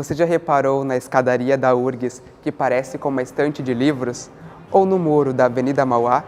Você já reparou na escadaria da URGS que parece com uma estante de livros? Ou no muro da Avenida Mauá?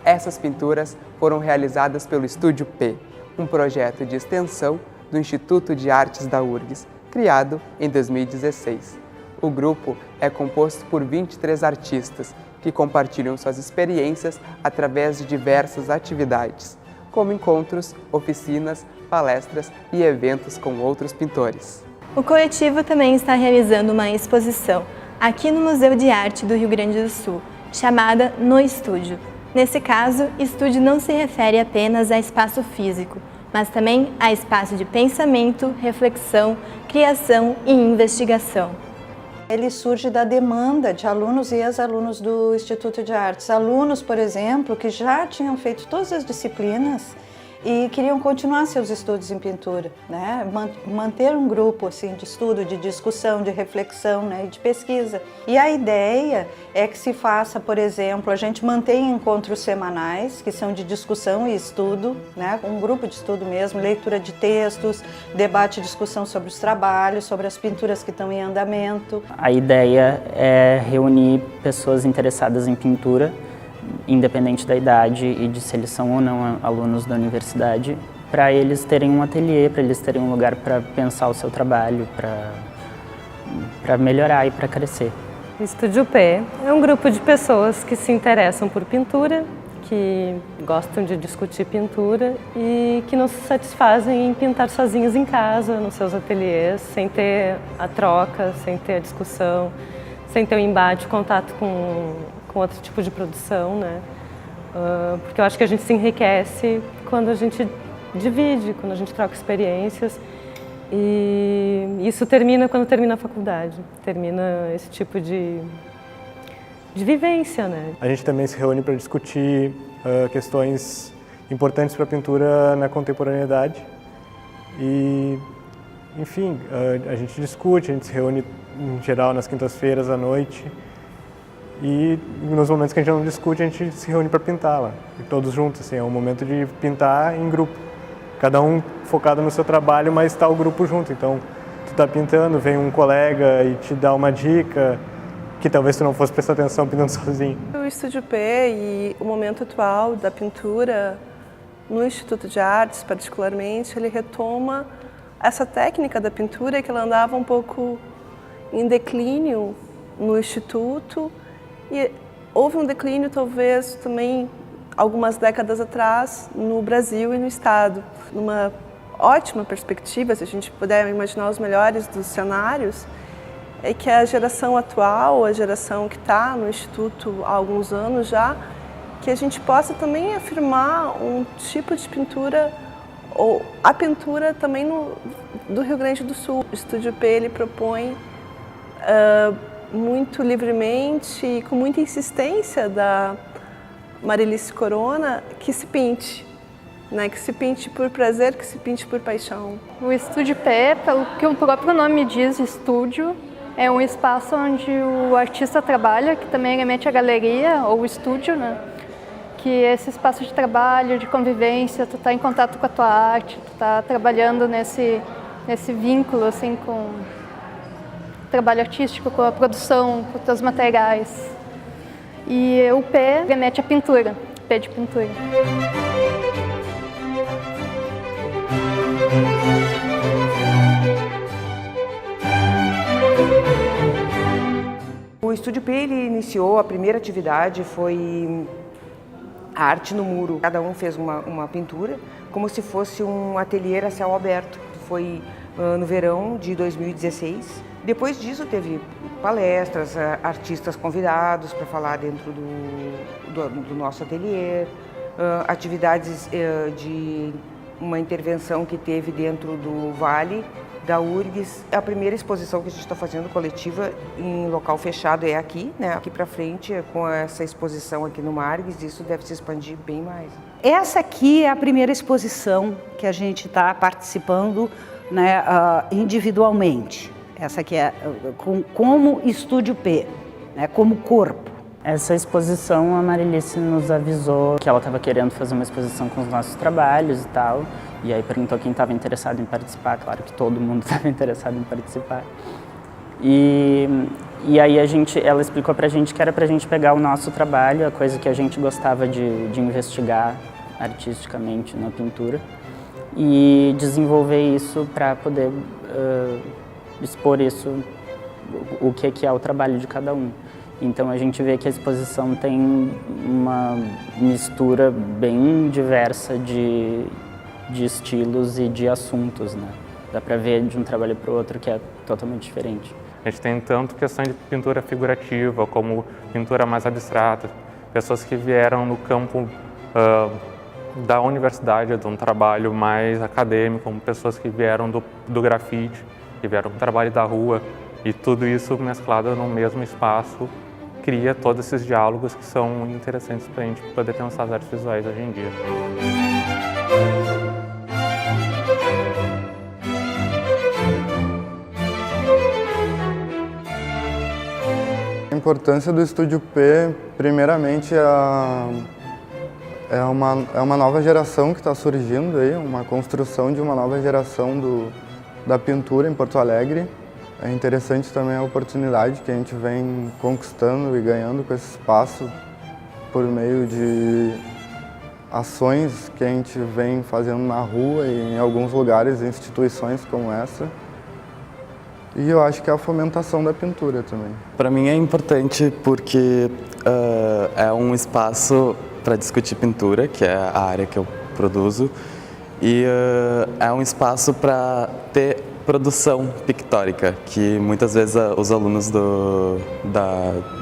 Essas pinturas foram realizadas pelo Estúdio P, um projeto de extensão do Instituto de Artes da URGS, criado em 2016. O grupo é composto por 23 artistas que compartilham suas experiências através de diversas atividades, como encontros, oficinas, palestras e eventos com outros pintores. O coletivo também está realizando uma exposição aqui no Museu de Arte do Rio Grande do Sul, chamada No Estúdio. Nesse caso, estúdio não se refere apenas a espaço físico, mas também a espaço de pensamento, reflexão, criação e investigação. Ele surge da demanda de alunos e ex-alunos do Instituto de Artes. Alunos, por exemplo, que já tinham feito todas as disciplinas e queriam continuar seus estudos em pintura, né? Manter um grupo assim, de estudo, de discussão, de reflexão, né? E de pesquisa. E a ideia é que se faça, por exemplo, a gente mantém encontros semanais, que são de discussão e estudo, né? Um grupo de estudo mesmo, leitura de textos, debate e discussão sobre os trabalhos, sobre as pinturas que estão em andamento. A ideia é reunir pessoas interessadas em pintura, independente da idade e de se eles são ou não alunos da universidade, para eles terem um ateliê, para eles terem um lugar para pensar o seu trabalho, para melhorar e para crescer. O Estúdio P é um grupo de pessoas que se interessam por pintura, que gostam de discutir pintura e que não se satisfazem em pintar sozinhos em casa, nos seus ateliês, sem ter a troca, sem ter a discussão, sem ter o embate, o contato com outro tipo de produção, né? Porque eu acho que a gente se enriquece quando a gente divide, quando a gente troca experiências, e isso termina quando termina a faculdade, termina esse tipo de vivência, né? A gente também se reúne para discutir questões importantes para a pintura na contemporaneidade e, enfim, a gente discute, a gente se reúne em geral nas quintas-feiras à noite. E nos momentos que a gente não discute, a gente se reúne para pintar lá, todos juntos, assim, é um momento de pintar em grupo. Cada um focado no seu trabalho, mas está o grupo junto. Então, tu está pintando, vem um colega e te dá uma dica que talvez tu não fosse prestar atenção pintando sozinho. O Estúdio P e o momento atual da pintura no Instituto de Artes, particularmente, ele retoma essa técnica da pintura que ela andava um pouco em declínio no Instituto. E houve um declínio, talvez, também algumas décadas atrás, no Brasil e no Estado. Numa ótima perspectiva, se a gente puder imaginar os melhores dos cenários, é que a geração atual, a geração que está no Instituto há alguns anos já, que a gente possa também afirmar um tipo de pintura, ou a pintura também do Rio Grande do Sul. O Estúdio P ele propõe muito livremente e com muita insistência da Marilice Corona que se pinte, né? Que se pinte por prazer, que se pinte por paixão. O Estúdio P, pelo que o próprio nome diz, estúdio, é um espaço onde o artista trabalha, que também remete à galeria ou estúdio, né? Que esse espaço de trabalho, de convivência, tu tá em contato com a tua arte, tu tá trabalhando nesse vínculo assim com trabalho artístico, com a produção, com os teus materiais. E o P remete à pintura, P de pintura. O Estúdio P ele iniciou, a primeira atividade foi a arte no muro. Cada um fez uma pintura, como se fosse um ateliê a céu aberto. Foi no verão de 2016. Depois disso teve palestras, artistas convidados para falar dentro do nosso ateliê, atividades de uma intervenção que teve dentro do Vale da URGS. A primeira exposição que a gente está fazendo coletiva em local fechado é aqui, né? Aqui para frente, com essa exposição aqui no Margues, isso deve se expandir bem mais. Essa aqui é a primeira exposição que a gente está participando, né, individualmente. Essa aqui é como Estúdio P, né, como corpo. Essa exposição, a Marilice nos avisou que ela estava querendo fazer uma exposição com os nossos trabalhos e tal. E aí perguntou quem estava interessado em participar. Claro que todo mundo estava interessado em participar. E aí ela explicou pra gente que era pra gente pegar o nosso trabalho, a coisa que a gente gostava de investigar artisticamente na pintura, e desenvolver isso para poder expor isso, o que é o trabalho de cada um. Então a gente vê que a exposição tem uma mistura bem diversa de estilos e de assuntos, né? Dá para ver de um trabalho para o outro que é totalmente diferente. A gente tem tanto questão de pintura figurativa como pintura mais abstrata, pessoas que vieram no campo da universidade, de um trabalho mais acadêmico, como pessoas que vieram do grafite, que vieram do trabalho da rua, e tudo isso mesclado no mesmo espaço cria todos esses diálogos que são interessantes para a gente poder pensar as artes visuais hoje em dia. A importância do Estúdio P, primeiramente, é uma nova geração que está surgindo aí, uma construção de uma nova geração da pintura em Porto Alegre. É interessante também a oportunidade que a gente vem conquistando e ganhando com esse espaço por meio de ações que a gente vem fazendo na rua e em alguns lugares, instituições como essa. E eu acho que é a fomentação da pintura também. Para mim é importante porque é um espaço para discutir pintura, que é a área que eu produzo, e é um espaço para ter produção pictórica, que muitas vezes os alunos do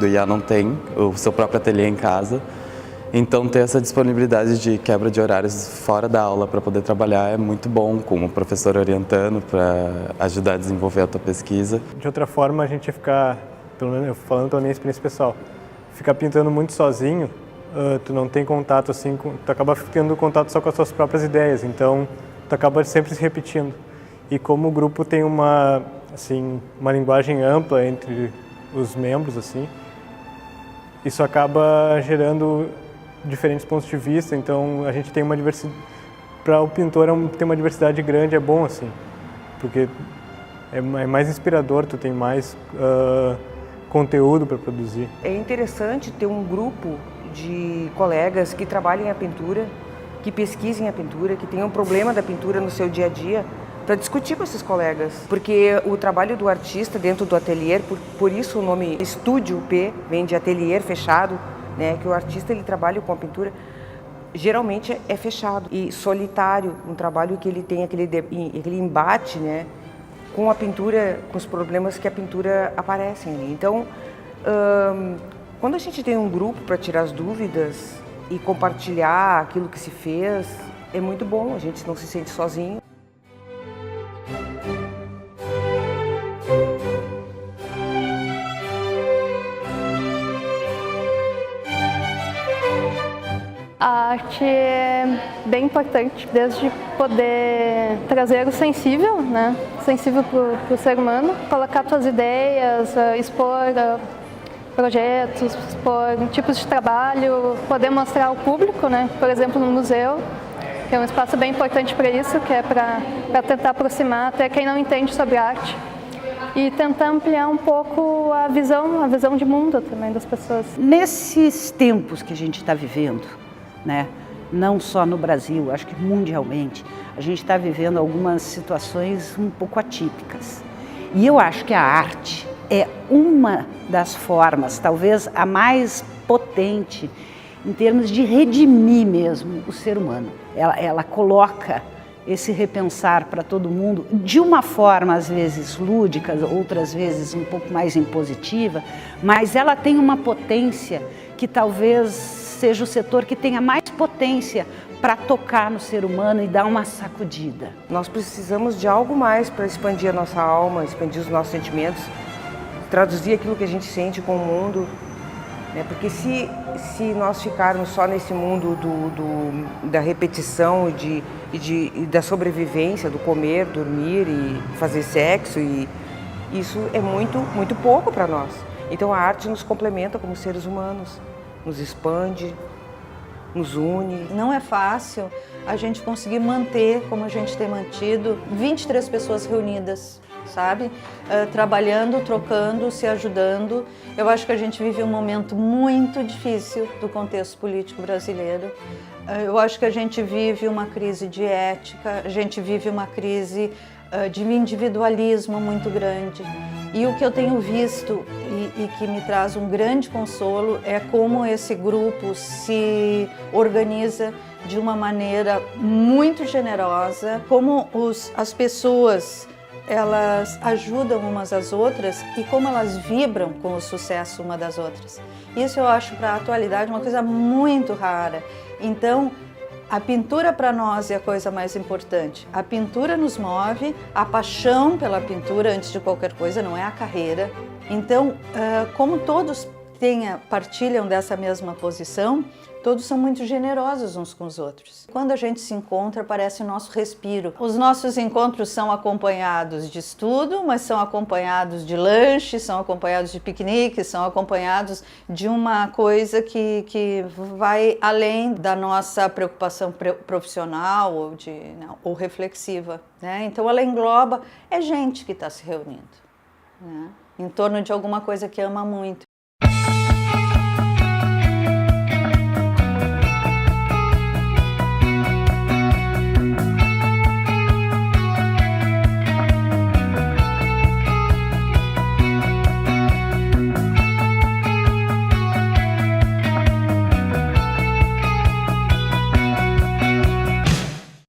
IA não têm, o seu próprio ateliê em casa. Então ter essa disponibilidade de quebra de horários fora da aula para poder trabalhar é muito bom, com o professor orientando para ajudar a desenvolver a tua pesquisa. De outra forma, a gente ia ficar, pelo menos falando pela minha experiência pessoal, ficar pintando muito sozinho, tu não tem contato assim, tu acaba tendo contato só com as tuas próprias ideias, então tu acaba sempre se repetindo. E como o grupo tem uma linguagem ampla entre os membros, assim, isso acaba gerando diferentes pontos de vista, então a gente tem uma diversidade. Para o pintor ter uma diversidade grande é bom, assim, porque é mais inspirador, tu tem mais conteúdo para produzir. É interessante ter um grupo de colegas que trabalhem a pintura, que pesquisem a pintura, que tenham problema da pintura no seu dia a dia, para discutir com esses colegas, porque o trabalho do artista dentro do ateliê, por isso o nome Estúdio P vem de ateliê fechado, né, que o artista ele trabalha com a pintura, geralmente é fechado e solitário, um trabalho que ele tem aquele embate, né, com a pintura, com os problemas que a pintura aparecem ali. Então, quando a gente tem um grupo para tirar as dúvidas e compartilhar aquilo que se fez, é muito bom, a gente não se sente sozinho. A arte é bem importante, desde poder trazer o sensível, né? Sensível para o ser humano, colocar suas ideias, expor projetos, expor tipos de trabalho, poder mostrar ao público, né? Por exemplo, no museu, que é um espaço bem importante para isso, que é para tentar aproximar até quem não entende sobre arte e tentar ampliar um pouco a visão de mundo também das pessoas. Nesses tempos que a gente está vivendo, né? Não só no Brasil, acho que mundialmente, a gente está vivendo algumas situações um pouco atípicas. E eu acho que a arte é uma das formas, talvez a mais potente, em termos de redimir mesmo o ser humano. Ela coloca esse repensar para todo mundo de uma forma às vezes lúdica, outras vezes um pouco mais impositiva, mas ela tem uma potência que talvez seja o setor que tenha mais potência para tocar no ser humano e dar uma sacudida. Nós precisamos de algo mais para expandir a nossa alma, expandir os nossos sentimentos, traduzir aquilo que a gente sente com o mundo, né? Porque se nós ficarmos só nesse mundo da repetição e da sobrevivência, do comer, dormir e fazer sexo, e isso é muito pouco para nós. Então a arte nos complementa como seres humanos, nos expande, nos une. Não é fácil a gente conseguir manter, como a gente tem mantido, 23 pessoas reunidas sabe? Trabalhando, trocando, se ajudando. Eu acho que a gente vive um momento muito difícil do contexto político brasileiro. Eu acho que a gente vive uma crise de ética, a gente vive uma crise de individualismo muito grande. E o que eu tenho visto e que me traz um grande consolo é como esse grupo se organiza de uma maneira muito generosa, como as pessoas elas ajudam umas às outras e como elas vibram com o sucesso uma das outras. Isso eu acho para a atualidade uma coisa muito rara. Então, a pintura para nós é a coisa mais importante. A pintura nos move, a paixão pela pintura antes de qualquer coisa, não é a carreira. Então, como todos partilham dessa mesma posição, todos são muito generosos uns com os outros. Quando a gente se encontra, parece o nosso respiro. Os nossos encontros são acompanhados de estudo, mas são acompanhados de lanche, são acompanhados de piquenique, são acompanhados de uma coisa que vai além da nossa preocupação profissional ou reflexiva, né? Então ela engloba, é gente que está se reunindo, né? Em torno de alguma coisa que ama muito.